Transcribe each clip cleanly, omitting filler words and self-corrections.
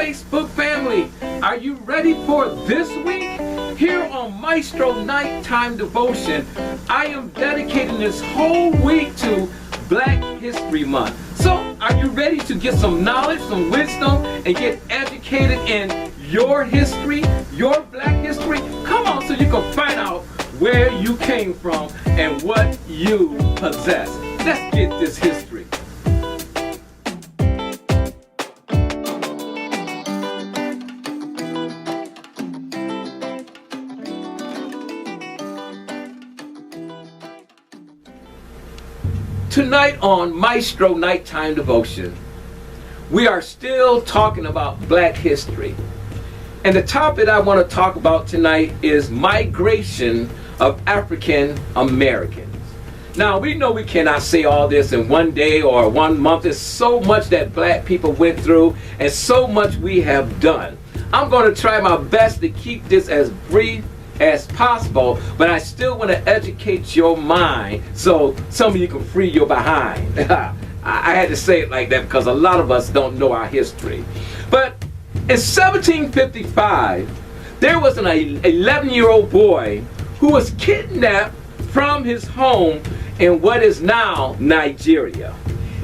Facebook family, are you ready for this week? Here on Maestro Nighttime Devotion, I am dedicating this whole week to Black History Month. So, are you ready to get some knowledge, some wisdom, and get educated in your history, your Black history? Come on, so you can find out where you came from and what you possess. Let's get this history. Tonight on Maestro Nighttime Devotion, we are still talking about Black history. And the topic I want to talk about tonight is migration of African Americans. Now, we know we cannot say all this in one day or 1 month. There's so much that Black people went through and so much we have done. I'm going to try my best to keep this as brief as possible, but I still want to educate your mind so some of you can free your behind. I had to say it like that because a lot of us don't know our history. But in 1755, there was an 11-year-old boy who was kidnapped from his home in what is now Nigeria.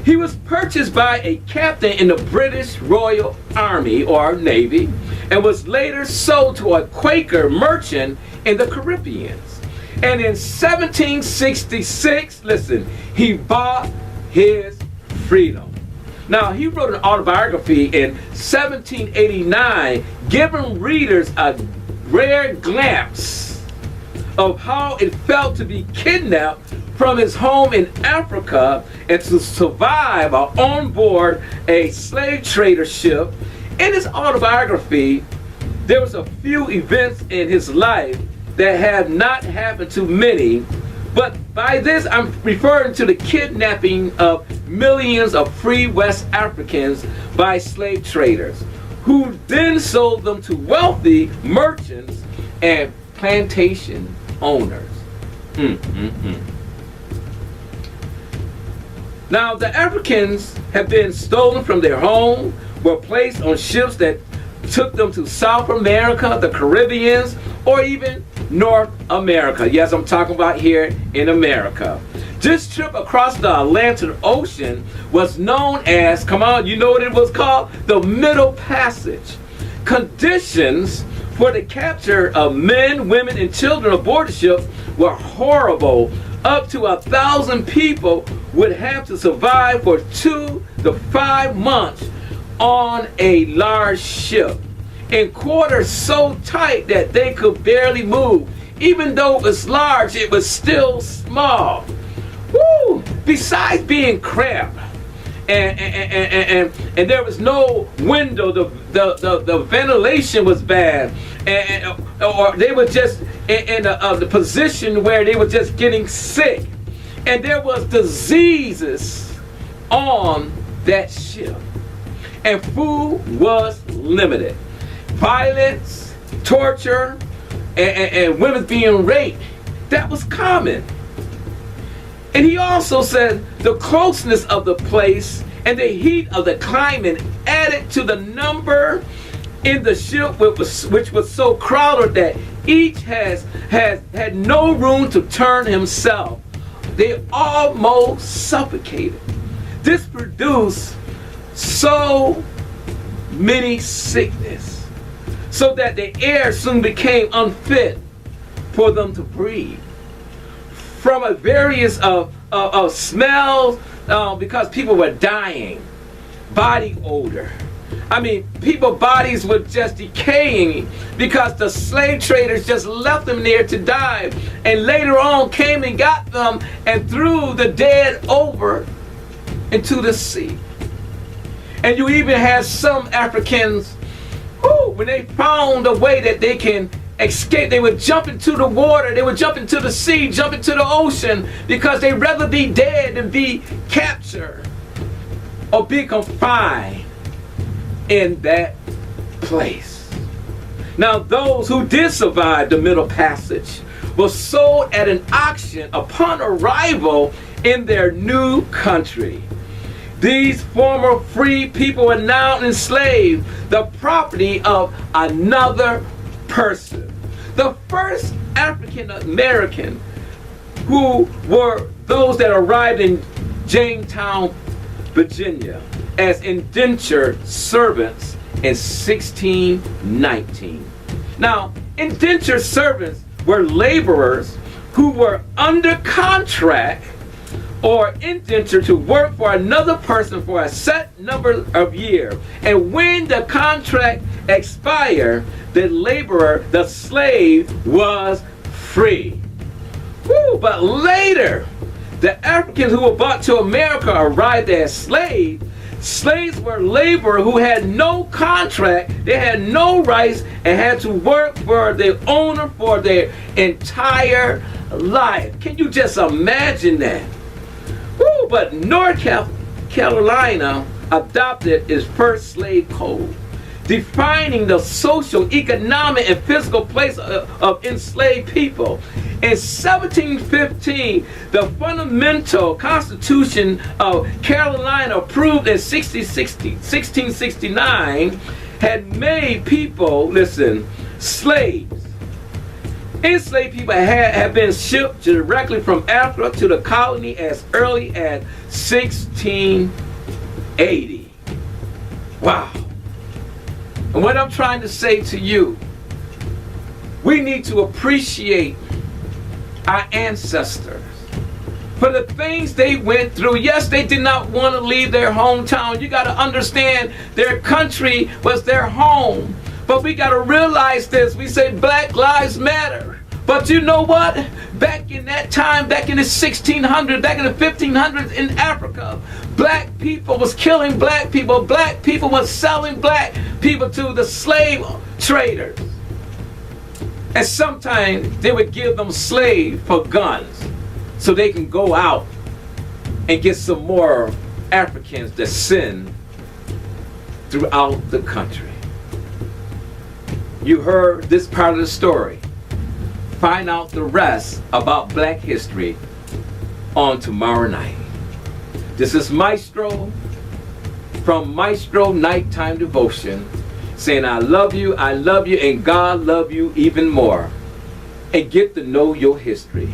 He was purchased by a captain in the British Royal Army or Navy and was later sold to a Quaker merchant in the Caribbean. And in 1766, listen, he bought his freedom. Now, he wrote an autobiography in 1789, giving readers a rare glimpse of how it felt to be kidnapped from his home in Africa and to survive on board a slave trader ship. In his autobiography, there was a few events in his life that have not happened to many, but by this I'm referring to the kidnapping of millions of free West Africans by slave traders, who then sold them to wealthy merchants and plantation owners. Now, the Africans have been stolen from their home, were placed on ships that took them to South America, the Caribbean, or even North America. Yes, I'm talking about here in America. This trip across the Atlantic Ocean was known as, come on, you know what it was called? The Middle Passage. Conditions for the capture of men, women, and children aboard the ship were horrible. Up to 1,000 people would have to survive for 2 to 5 months on a large ship, in quarters so tight that they could barely move. Even though it was large, it was still small. Woo! Besides being cramped, and there was no window, the ventilation was bad, or they were just in the position where they were just getting sick, and there was diseases on that ship, and food was limited. Violence, torture, and women being raped, that was common. And he also said the closeness of the place and the heat of the climate added to the number in the ship, which was so crowded that each had no room to turn himself. They almost suffocated. This produced so many sickness, so that the air soon became unfit for them to breathe. From a various of smells, because people were dying, body odor. I mean, people's bodies were just decaying because the slave traders just left them there to die, and later on came and got them and threw the dead over into the sea. And you even had some Africans who, when they found a way that they can escape, they would jump into the water, they would jump into the sea, jump into the ocean, because they'd rather be dead than be captured or be confined in that place. Now, those who did survive the Middle Passage were sold at an auction upon arrival in their new country. These former free people are now enslaved, the property of another person. The first African American who were those that arrived in Jamestown, Virginia, as indentured servants in 1619. Now, indentured servants were laborers who were under contract or indentured to work for another person for a set number of years. And when the contract expired, the laborer, the slave, was free. Woo, but later, the Africans who were brought to America arrived as slaves. Slaves were laborers who had no contract, they had no rights, and had to work for their owner for their entire life. Can you just imagine that? Woo, but North Carolina adopted its first slave code, defining the social, economic, and physical place of enslaved people. In 1715, the fundamental Constitution of Carolina, approved in 1669, had made people, listen, slaves. Enslaved people had been shipped directly from Africa to the colony as early as 1680. Wow. And what I'm trying to say to you, we need to appreciate our ancestors for the things they went through. Yes, they did not want to leave their hometown. You got to understand, their country was their home. But we got to realize this. We say Black Lives Matter. But you know what? Back in that time, back in the 1600s, back in the 1500s in Africa, black people was killing black people. Black people was selling black people to the slave traders. And sometimes they would give them slaves for guns so they can go out and get some more Africans to send throughout the country. You heard this part of the story. Find out the rest about Black history on tomorrow night. This is Maestro from Maestro Nighttime Devotion, saying I love you, and God love you even more. And get to know your history.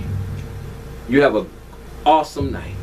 You have an awesome night.